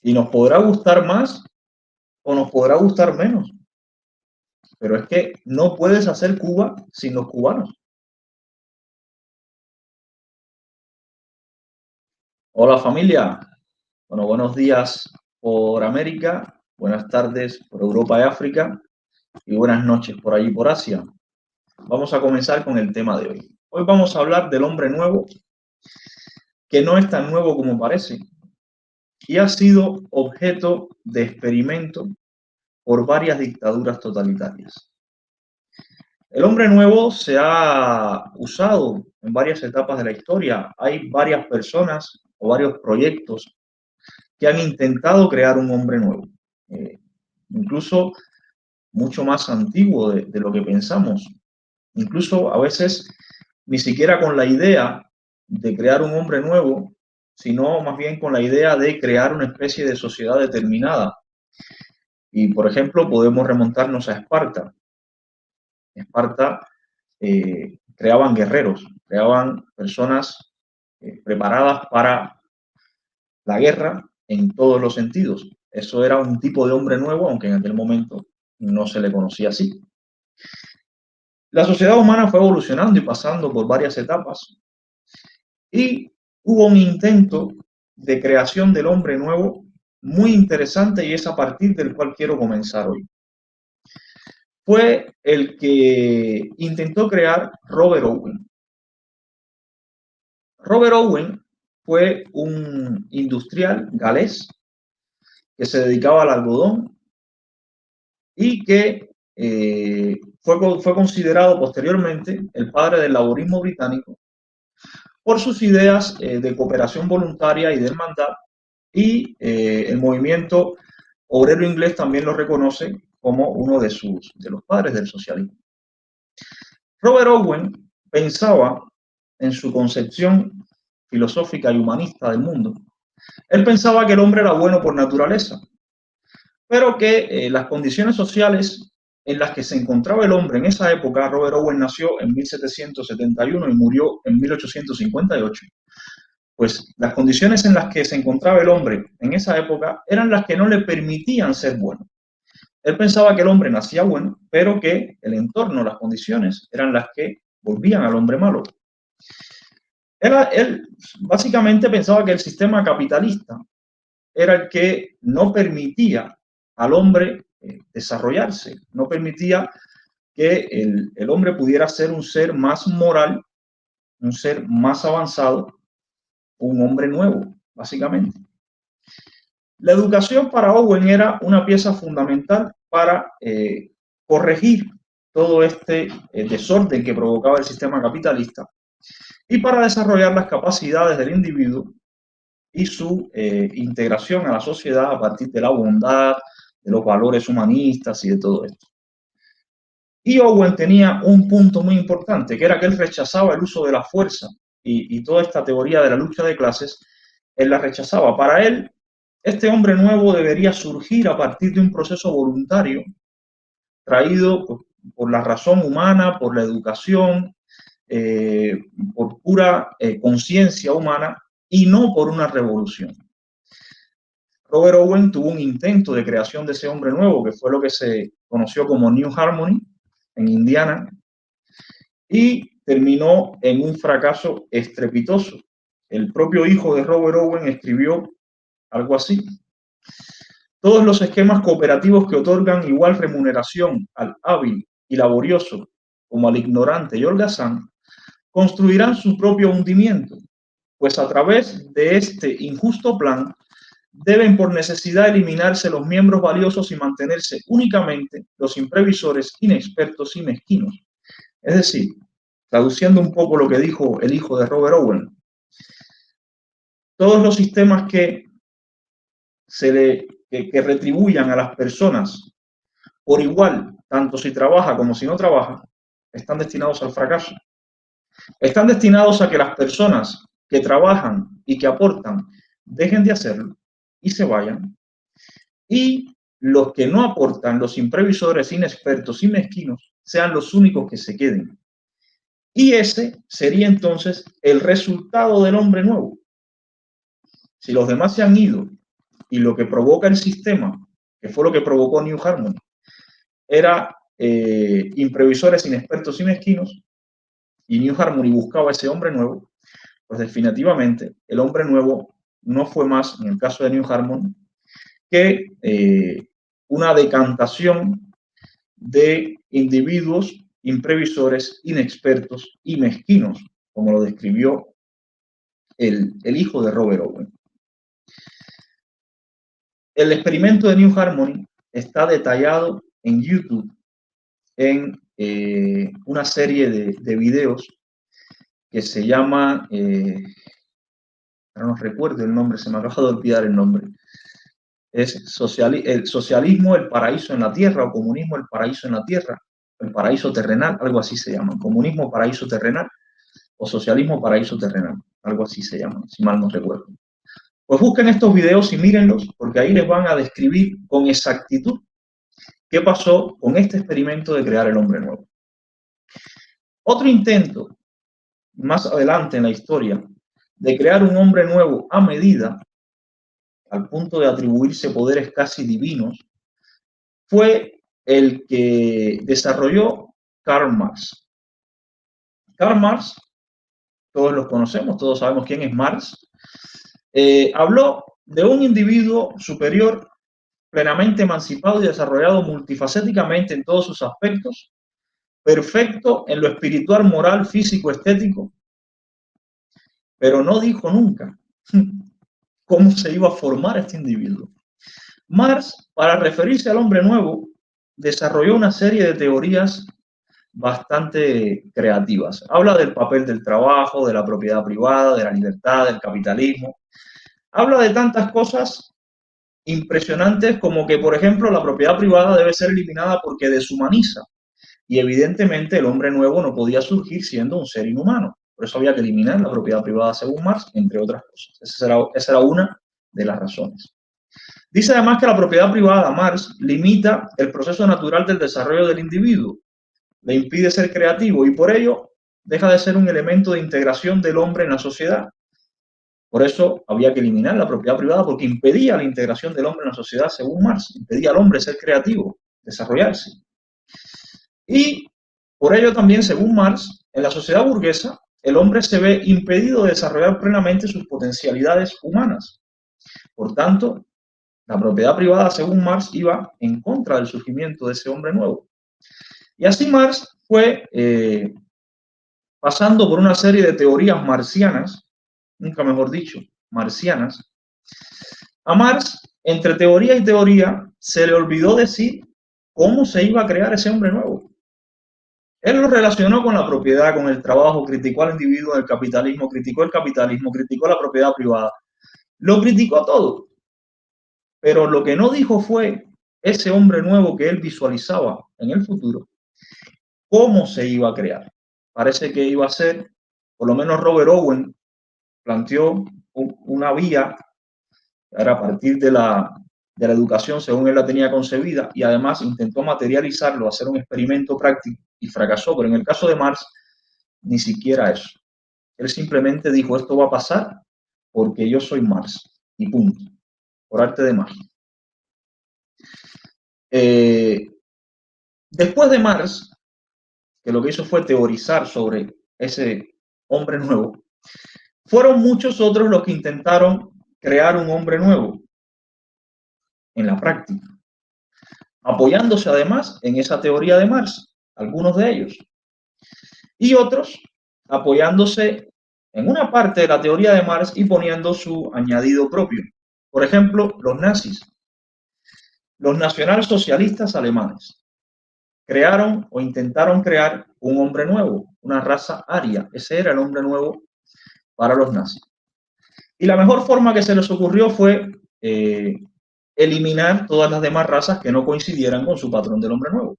Y nos podrá gustar más o nos podrá gustar menos, pero es que no puedes hacer Cuba sin los cubanos. Hola familia, bueno, buenos días por América, buenas tardes por Europa y África y buenas noches por allí por Asia. Vamos a comenzar con el tema de hoy. Hoy vamos a hablar del hombre nuevo, que no es tan nuevo como parece y ha sido objeto de experimento por varias dictaduras totalitarias. El hombre nuevo se ha usado en varias etapas de la historia. Hay varias personas o varios proyectos que han intentado crear un hombre nuevo, eh, incluso mucho más antiguo de lo que pensamos. Incluso a veces ni siquiera con la idea de crear un hombre nuevo, sino más bien con la idea de crear una especie de sociedad determinada. Y, por ejemplo, podemos remontarnos a Esparta. Esparta creaban guerreros, creaban personas preparadas para la guerra en todos los sentidos. Eso era un tipo de hombre nuevo, aunque en aquel momento no se le conocía así. La sociedad humana fue evolucionando y pasando por varias etapas y hubo un intento de creación del hombre nuevo muy interesante y es a partir del cual quiero comenzar hoy. Fue el que intentó crear Robert Owen. Robert Owen fue un industrial galés que se dedicaba al algodón y que fue considerado posteriormente el padre del laborismo británico por sus ideas de cooperación voluntaria y de hermandad, y el movimiento obrero inglés también lo reconoce como uno de los padres del socialismo. Robert Owen pensaba en su concepción filosófica y humanista del mundo. Él pensaba que el hombre era bueno por naturaleza, pero que las condiciones sociales en las que se encontraba el hombre en esa época. Robert Owen nació en 1771 y murió en 1858, pues las condiciones en las que se encontraba el hombre en esa época eran las que no le permitían ser bueno. Él pensaba que el hombre nacía bueno, pero que el entorno, las condiciones, eran las que volvían al hombre malo. Él básicamente pensaba que el sistema capitalista era el que no permitía al hombre desarrollarse, no permitía que el hombre pudiera ser un ser más moral, un ser más avanzado, un hombre nuevo, básicamente. La educación para Owen era una pieza fundamental para corregir todo este desorden que provocaba el sistema capitalista y para desarrollar las capacidades del individuo y su integración a la sociedad a partir de la bondad, de los valores humanistas y de todo esto. Y Owen tenía un punto muy importante, que era que él rechazaba el uso de la fuerza y toda esta teoría de la lucha de clases, él la rechazaba. Para él, este hombre nuevo debería surgir a partir de un proceso voluntario, traído por la razón humana, por la educación, por pura conciencia humana y no por una revolución. Robert Owen tuvo un intento de creación de ese hombre nuevo, que fue lo que se conoció como New Harmony en Indiana, y terminó en un fracaso estrepitoso. El propio hijo de Robert Owen escribió algo así: todos los esquemas cooperativos que otorgan igual remuneración al hábil y laborioso como al ignorante y holgazán construirán su propio hundimiento, pues a través de este injusto plan deben por necesidad eliminarse los miembros valiosos y mantenerse únicamente los imprevisores, inexpertos y mezquinos. Es decir, traduciendo un poco lo que dijo el hijo de Robert Owen, todos los sistemas que retribuyan a las personas por igual, tanto si trabaja como si no trabaja, están destinados al fracaso. Están destinados a que las personas que trabajan y que aportan dejen de hacerlo y se vayan. Y los que no aportan, los imprevisores, inexpertos y mezquinos, sean los únicos que se queden. Y ese sería entonces el resultado del hombre nuevo. Si los demás se han ido y lo que provoca el sistema, que fue lo que provocó New Harmony, era imprevisores inexpertos y mezquinos, y New Harmony buscaba ese hombre nuevo, pues definitivamente el hombre nuevo no fue más, en el caso de New Harmony, que una decantación de individuos imprevisores, inexpertos y mezquinos, como lo describió el hijo de Robert Owen. El experimento de New Harmony está detallado en YouTube en una serie de videos que se llama, no recuerdo el nombre, se me acaba de olvidar el nombre, es el socialismo, el paraíso en la tierra, o comunismo, el paraíso en la tierra, el paraíso terrenal, algo así se llama, comunismo, paraíso terrenal, o socialismo, paraíso terrenal, algo así se llama, si mal no recuerdo. Pues busquen estos videos y mírenlos, porque ahí les van a describir con exactitud qué pasó con este experimento de crear el hombre nuevo. Otro intento, más adelante en la historia, de crear un hombre nuevo a medida, al punto de atribuirse poderes casi divinos, fue el que desarrolló Karl Marx. Karl Marx, todos los conocemos, todos sabemos quién es Marx, habló de un individuo superior, plenamente emancipado y desarrollado multifacéticamente en todos sus aspectos, perfecto en lo espiritual, moral, físico, estético, pero no dijo nunca cómo se iba a formar este individuo. Marx, para referirse al hombre nuevo, desarrolló una serie de teorías bastante creativas. Habla del papel del trabajo, de la propiedad privada, de la libertad, del capitalismo. Habla de tantas cosas impresionantes como que, por ejemplo, la propiedad privada debe ser eliminada porque deshumaniza. Y evidentemente el hombre nuevo no podía surgir siendo un ser inhumano. Por eso había que eliminar la propiedad privada según Marx, entre otras cosas. Esa era una de las razones. Dice además que la propiedad privada, Marx, limita el proceso natural del desarrollo del individuo, le impide ser creativo y por ello deja de ser un elemento de integración del hombre en la sociedad. Por eso había que eliminar la propiedad privada porque impedía la integración del hombre en la sociedad, según Marx, impedía al hombre ser creativo, desarrollarse. Y por ello también, según Marx, en la sociedad burguesa, el hombre se ve impedido de desarrollar plenamente sus potencialidades humanas. Por tanto, la propiedad privada, según Marx, iba en contra del surgimiento de ese hombre nuevo. Y así Marx fue pasando por una serie de teorías marcianas, nunca mejor dicho, marcianas. A Marx, entre teoría y teoría, se le olvidó decir cómo se iba a crear ese hombre nuevo. Él lo relacionó con la propiedad, con el trabajo, criticó al individuo del capitalismo, criticó la propiedad privada. Lo criticó todo. Pero lo que no dijo fue ese hombre nuevo que él visualizaba en el futuro, cómo se iba a crear. Parece que iba a ser, por lo menos Robert Owen planteó una vía, era a partir de la educación según él la tenía concebida, y además intentó materializarlo, hacer un experimento práctico y fracasó. Pero en el caso de Marx, ni siquiera eso. Él simplemente dijo, esto va a pasar porque yo soy Marx, y punto, por arte de magia. Después de Marx, que lo que hizo fue teorizar sobre ese hombre nuevo, fueron muchos otros los que intentaron crear un hombre nuevo en la práctica, apoyándose además en esa teoría de Marx, algunos de ellos, y otros apoyándose en una parte de la teoría de Marx y poniendo su añadido propio. Por ejemplo, los nazis, los nacionalsocialistas alemanes, crearon o intentaron crear un hombre nuevo, una raza aria. Ese era el hombre nuevo para los nazis. Y la mejor forma que se les ocurrió fue eliminar todas las demás razas que no coincidieran con su patrón del hombre nuevo.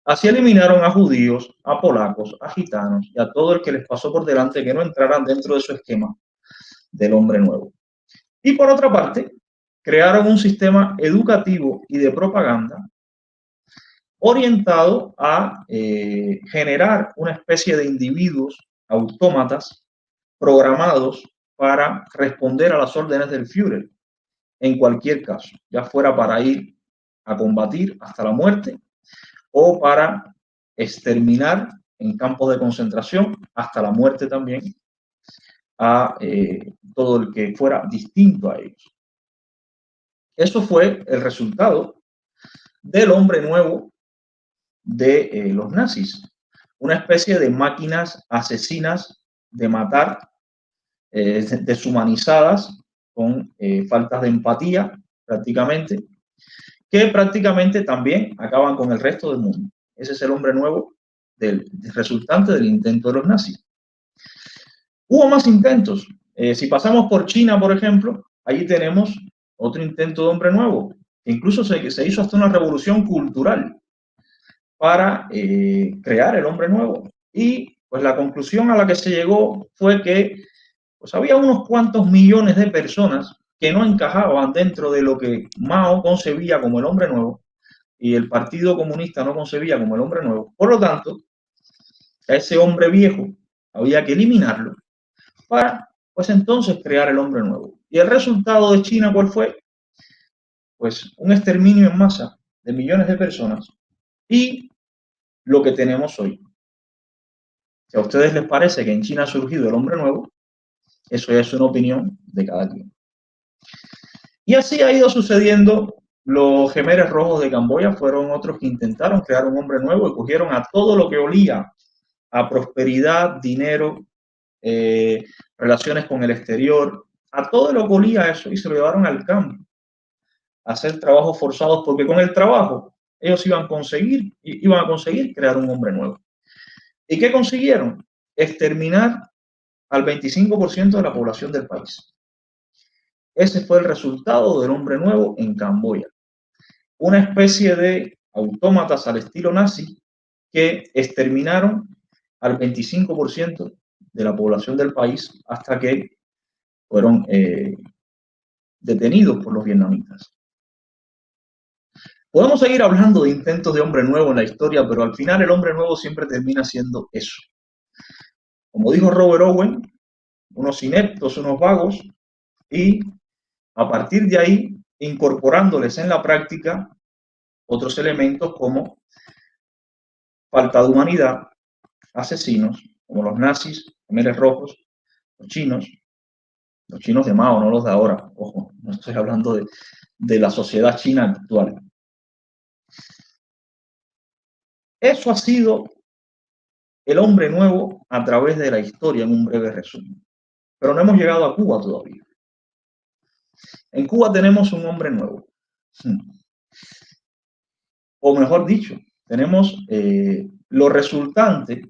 Así eliminaron a judíos, a polacos, a gitanos y a todo el que les pasó por delante que no entraran dentro de su esquema del hombre nuevo. Y por otra parte, crearon un sistema educativo y de propaganda orientado a generar una especie de individuos autómatas programados para responder a las órdenes del Führer. en cualquier caso, ya fuera para ir a combatir hasta la muerte o para exterminar en campos de concentración hasta la muerte también a todo el que fuera distinto a ellos. Eso fue el resultado del hombre nuevo de los nazis, una especie de máquinas asesinas de matar, deshumanizadas, con faltas de empatía prácticamente, que prácticamente también acaban con el resto del mundo. Ese es el hombre nuevo del resultante del intento de los nazis. Hubo más intentos. Si pasamos por China, por ejemplo, allí tenemos otro intento de hombre nuevo. Incluso se hizo hasta una revolución cultural para crear el hombre nuevo. Y pues la conclusión a la que se llegó fue que pues había unos cuantos millones de personas que no encajaban dentro de lo que Mao concebía como el hombre nuevo y el Partido Comunista no concebía como el hombre nuevo. Por lo tanto, a ese hombre viejo había que eliminarlo para, pues entonces, crear el hombre nuevo. ¿Y el resultado de China cuál fue? Pues un exterminio en masa de millones de personas y lo que tenemos hoy. Si a ustedes les parece que en China ha surgido el hombre nuevo, eso ya es una opinión de cada quien. Y así ha ido sucediendo. Los Jemeres Rojos de Camboya fueron otros que intentaron crear un hombre nuevo y cogieron a todo lo que olía a prosperidad, dinero, relaciones con el exterior, a todo lo que olía a eso y se lo llevaron al campo a hacer trabajos forzados porque con el trabajo ellos iban a conseguir crear un hombre nuevo. ¿Y qué consiguieron? Exterminar al 25% de la población del país. Ese fue el resultado del hombre nuevo en Camboya. Una especie de autómatas al estilo nazi que exterminaron al 25% de la población del país hasta que fueron detenidos por los vietnamitas. Podemos seguir hablando de intentos de hombre nuevo en la historia, pero al final el hombre nuevo siempre termina siendo eso. Como dijo Robert Owen, unos ineptos, unos vagos, y a partir de ahí, incorporándoles en la práctica otros elementos como falta de humanidad, asesinos, como los nazis, Jemeres Rojos, los chinos de Mao, no los de ahora, ojo, no estoy hablando de la sociedad china actual. Eso ha sido el hombre nuevo a través de la historia, en un breve resumen. Pero no hemos llegado a Cuba todavía. En Cuba tenemos un hombre nuevo. O mejor dicho, tenemos lo resultante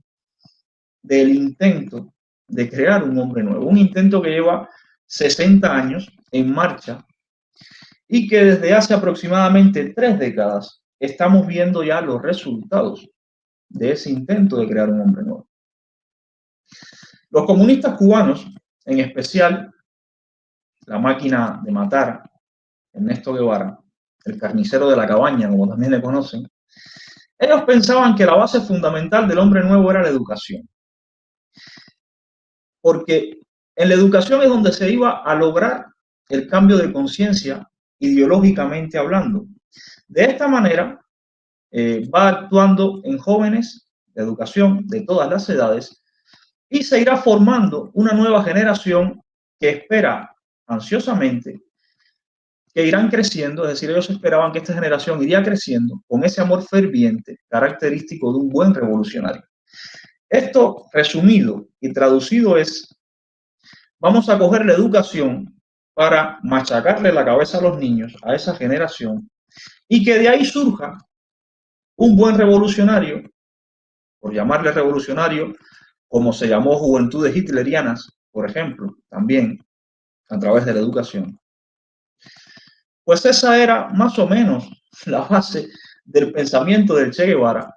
del intento de crear un hombre nuevo. Un intento que lleva 60 años en marcha y que desde hace aproximadamente 3 décadas estamos viendo ya los resultados de ese intento de crear un hombre nuevo. Los comunistas cubanos, en especial la máquina de matar, Ernesto Guevara, el carnicero de la cabaña, como también le conocen, ellos pensaban que la base fundamental del hombre nuevo era la educación. Porque en la educación es donde se iba a lograr el cambio de conciencia ideológicamente hablando. De esta manera, va actuando en jóvenes de educación de todas las edades y se irá formando una nueva generación que espera ansiosamente que irán creciendo, es decir, ellos esperaban que esta generación iría creciendo con ese amor ferviente, característico de un buen revolucionario. Esto, resumido y traducido, es: vamos a coger la educación para machacarle la cabeza a los niños, a esa generación, y que de ahí surja un buen revolucionario, por llamarle revolucionario, como se llamó Juventudes Hitlerianas, por ejemplo, también a través de la educación. Pues esa era más o menos la base del pensamiento del Che Guevara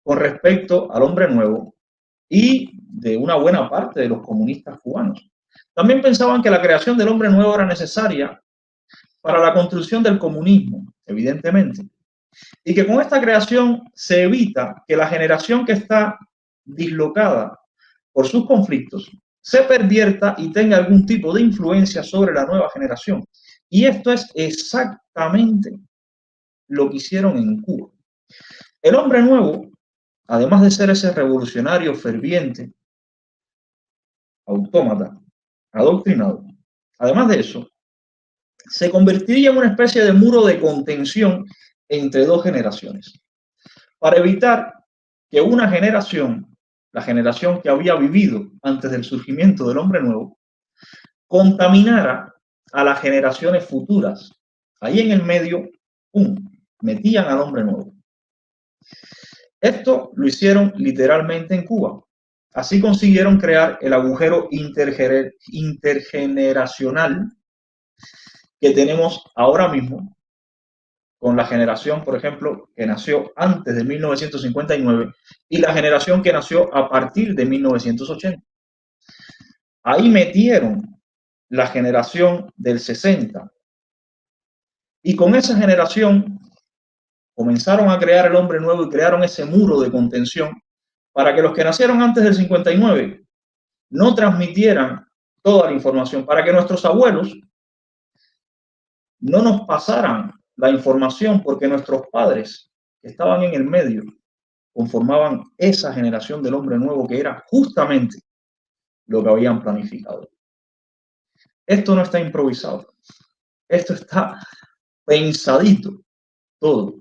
con respecto al hombre nuevo y de una buena parte de los comunistas cubanos. También pensaban que la creación del hombre nuevo era necesaria para la construcción del comunismo, evidentemente, y que con esta creación se evita que la generación que está dislocada por sus conflictos se pervierta y tenga algún tipo de influencia sobre la nueva generación. Y esto es exactamente lo que hicieron en Cuba. El hombre nuevo, además de ser ese revolucionario ferviente, autómata, adoctrinado, además de eso, se convertiría en una especie de muro de contención entre dos generaciones, para evitar que una generación, la generación que había vivido antes del surgimiento del hombre nuevo, contaminara a las generaciones futuras. Ahí en el medio, ¡pum!, metían al hombre nuevo. Esto lo hicieron literalmente en Cuba. Así consiguieron crear el agujero intergeneracional que tenemos ahora mismo con la generación, por ejemplo, que nació antes de 1959 y la generación que nació a partir de 1980. Ahí metieron la generación del 60 y con esa generación comenzaron a crear el hombre nuevo y crearon ese muro de contención para que los que nacieron antes del 59 no transmitieran toda la información, para que nuestros abuelos no nos pasaran la información, porque nuestros padres que estaban en el medio conformaban esa generación del hombre nuevo que era justamente lo que habían planificado. Esto no está improvisado, esto está pensadito todo.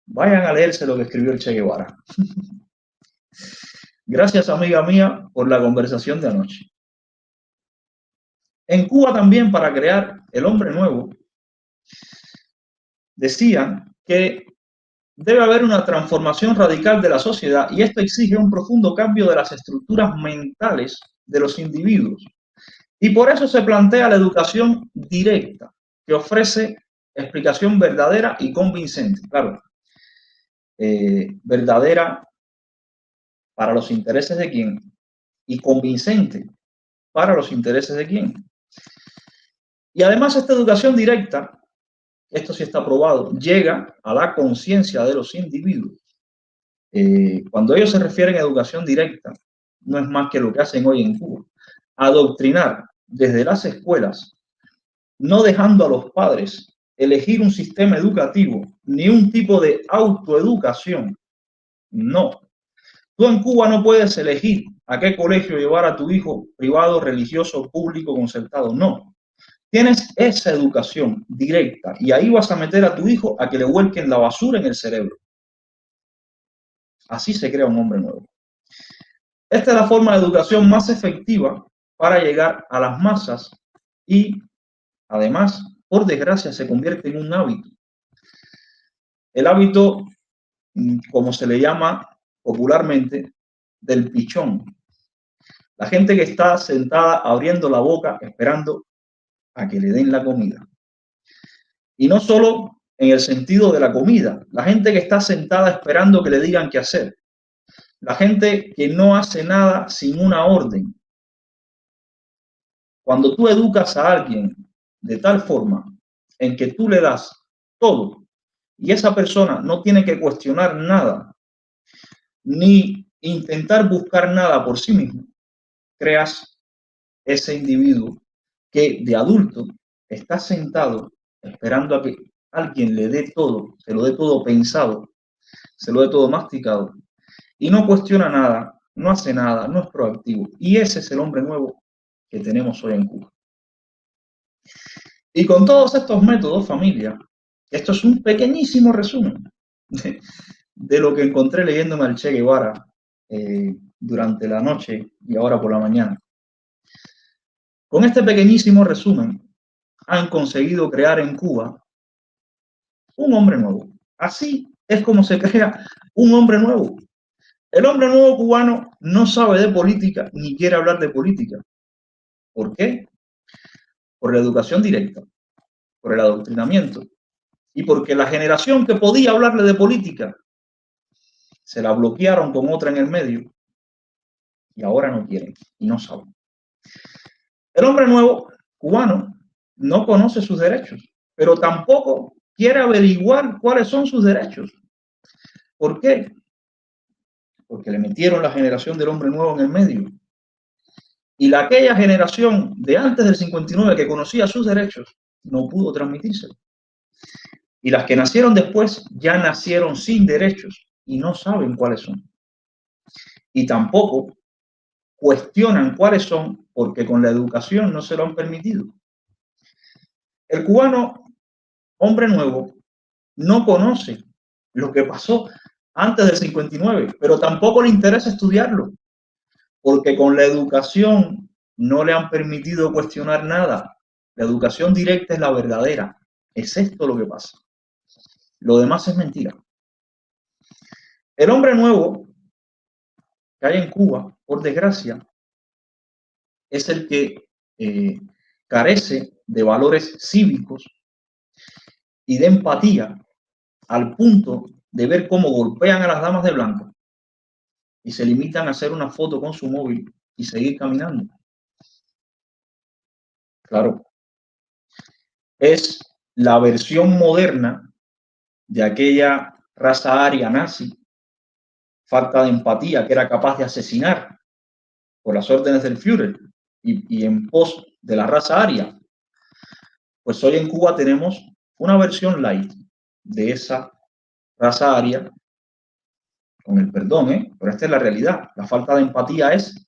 Vayan a leerse lo que escribió el Che Guevara. Gracias, amiga mía, por la conversación de anoche. En Cuba también, para crear el hombre nuevo, decían que debe haber una transformación radical de la sociedad y esto exige un profundo cambio de las estructuras mentales de los individuos. Y por eso se plantea la educación directa, que ofrece explicación verdadera y convincente. Claro, verdadera para los intereses de quién y convincente para los intereses de quién. Y además esta educación directa, esto sí está probado, llega a la conciencia de los individuos. Cuando ellos se refieren a educación directa, no es más que lo que hacen hoy en Cuba, adoctrinar desde las escuelas, no dejando a los padres elegir un sistema educativo ni un tipo de autoeducación. No. Tú en Cuba no puedes elegir a qué colegio llevar a tu hijo, privado, religioso, público, concertado. No. Tienes esa educación directa y ahí vas a meter a tu hijo a que le vuelquen la basura en el cerebro. Así se crea un hombre nuevo. Esta es la forma de educación más efectiva para llegar a las masas y, además, por desgracia, se convierte en un hábito. El hábito, como se le llama popularmente, del pichón. La gente que está sentada abriendo la boca esperando a que le den la comida. Y no solo en el sentido de la comida, la gente que está sentada esperando que le digan qué hacer. La gente que no hace nada sin una orden. Cuando tú educas a alguien de tal forma en que tú le das todo y esa persona no tiene que cuestionar nada ni intentar buscar nada por sí mismo, creas ese individuo que de adulto está sentado esperando a que alguien le dé todo, se lo dé todo pensado, se lo dé todo masticado y no cuestiona nada, no hace nada, no es proactivo. Y ese es el hombre nuevo que tenemos hoy en Cuba. Y con todos estos métodos, familia, esto es un pequeñísimo resumen de lo que encontré leyéndome al Che Guevara durante la noche y ahora por la mañana. Con este pequeñísimo resumen, han conseguido crear en Cuba un hombre nuevo. Así es como se crea un hombre nuevo. El hombre nuevo cubano no sabe de política ni quiere hablar de política. ¿Por qué? Por la educación directa, por el adoctrinamiento y porque la generación que podía hablarle de política se la bloquearon con otra en el medio y ahora no quieren y no saben. El hombre nuevo cubano no conoce sus derechos, pero tampoco quiere averiguar cuáles son sus derechos. ¿Por qué? Porque le metieron la generación del hombre nuevo en el medio. Y aquella generación de antes del 59 que conocía sus derechos, no pudo transmitírselo. Y las que nacieron después ya nacieron sin derechos y no saben cuáles son. Y tampoco cuestionan cuáles son porque con la educación no se lo han permitido. El cubano, hombre nuevo, no conoce lo que pasó antes del 59, pero tampoco le interesa estudiarlo, porque con la educación no le han permitido cuestionar nada. La educación directa es la verdadera. Es esto lo que pasa. Lo demás es mentira. El hombre nuevo que hay en Cuba, por desgracia, es el que carece de valores cívicos y de empatía al punto de ver cómo golpean a las damas de blanco y se limitan a hacer una foto con su móvil y seguir caminando. Claro, es la versión moderna de aquella raza aria nazi, falta de empatía, que era capaz de asesinar por las órdenes del Führer y en pos de la raza aria. Pues hoy en Cuba tenemos una versión light de esa raza aria, con el perdón, pero esta es la realidad. La falta de empatía es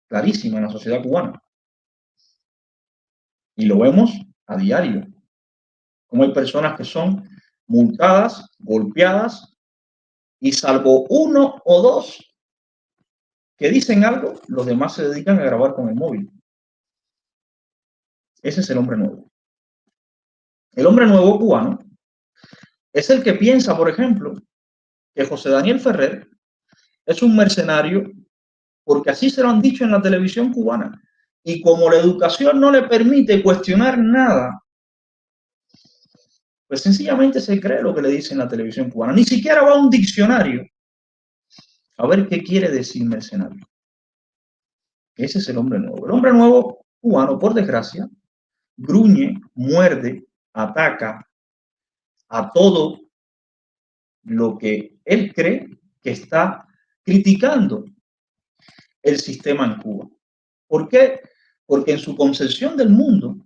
clarísima en la sociedad cubana. Y lo vemos a diario. Como hay personas que son multadas, golpeadas, y salvo uno o dos que dicen algo, los demás se dedican a grabar con el móvil. Ese es el hombre nuevo. El hombre nuevo cubano es el que piensa, por ejemplo, que José Daniel Ferrer es un mercenario porque así se lo han dicho en la televisión cubana. Y como la educación no le permite cuestionar nada, pues sencillamente se cree lo que le dice en la televisión cubana. Ni siquiera va a un diccionario a ver qué quiere decir mercenario. Ese es el hombre nuevo. El hombre nuevo cubano, por desgracia, gruñe, muerde, ataca a todo lo que él cree que está criticando el sistema en Cuba. ¿Por qué? Porque en su concepción del mundo,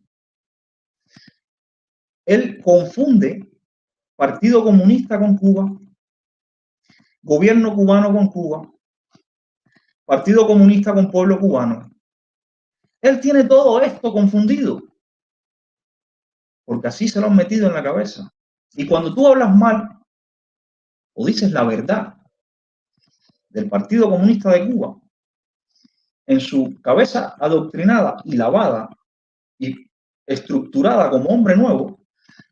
él confunde Partido Comunista con Cuba, gobierno cubano con Cuba, Partido Comunista con pueblo cubano. Él tiene todo esto confundido, porque así se lo han metido en la cabeza. Y cuando tú hablas mal o dices la verdad del Partido Comunista de Cuba, en su cabeza adoctrinada y lavada y estructurada como hombre nuevo,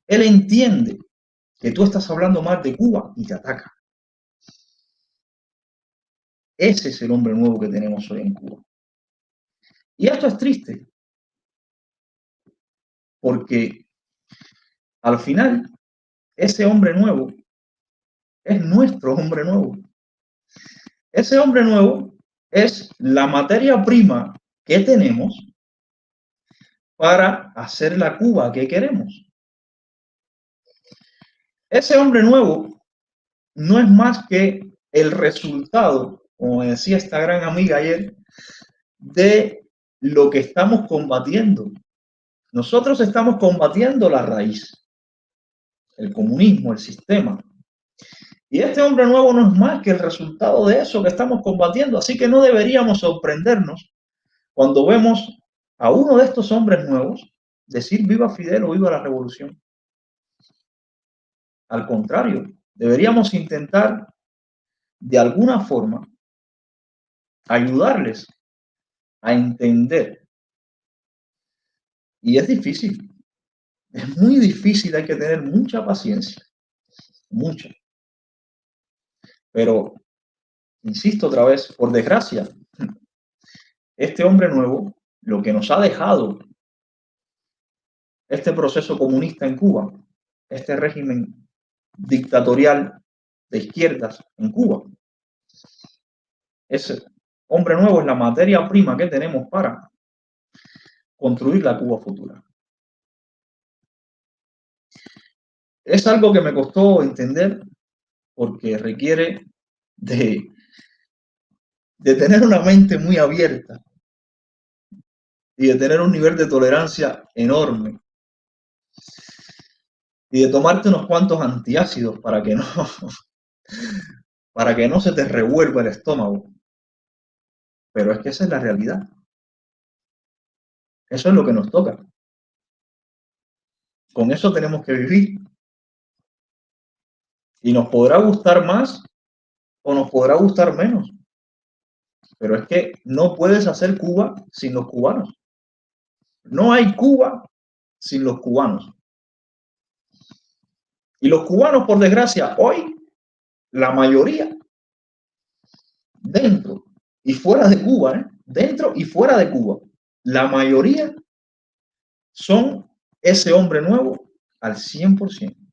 él entiende que tú estás hablando mal de Cuba y te ataca. Ese es el hombre nuevo que tenemos hoy en Cuba. Y esto es triste, porque al final ese hombre nuevo es nuestro hombre nuevo. Ese hombre nuevo es la materia prima que tenemos para hacer la Cuba que queremos. Ese hombre nuevo no es más que el resultado, como decía esta gran amiga ayer, de lo que estamos combatiendo. Nosotros estamos combatiendo la raíz, el comunismo, el sistema. Y este hombre nuevo no es más que el resultado de eso que estamos combatiendo. Así que no deberíamos sorprendernos cuando vemos a uno de estos hombres nuevos decir viva Fidel o viva la revolución. Al contrario, deberíamos intentar de alguna forma ayudarles a entender. Y es difícil, es muy difícil, hay que tener mucha paciencia, mucha. Pero, insisto otra vez, por desgracia, este hombre nuevo, lo que nos ha dejado este proceso comunista en Cuba, este régimen dictatorial de izquierdas en Cuba, ese hombre nuevo es la materia prima que tenemos para construir la Cuba futura. Es algo que me costó entender porque requiere de tener una mente muy abierta y de tener un nivel de tolerancia enorme y de tomarte unos cuantos antiácidos para que no se te revuelva el estómago. Pero es que esa es la realidad. Eso es lo que nos toca. Con eso tenemos que vivir. Y nos podrá gustar más o nos podrá gustar menos. Pero es que no puedes hacer Cuba sin los cubanos. No hay Cuba sin los cubanos. Y los cubanos, por desgracia, hoy, la mayoría, dentro y fuera de Cuba, dentro y fuera de Cuba, la mayoría son ese hombre nuevo al 100%.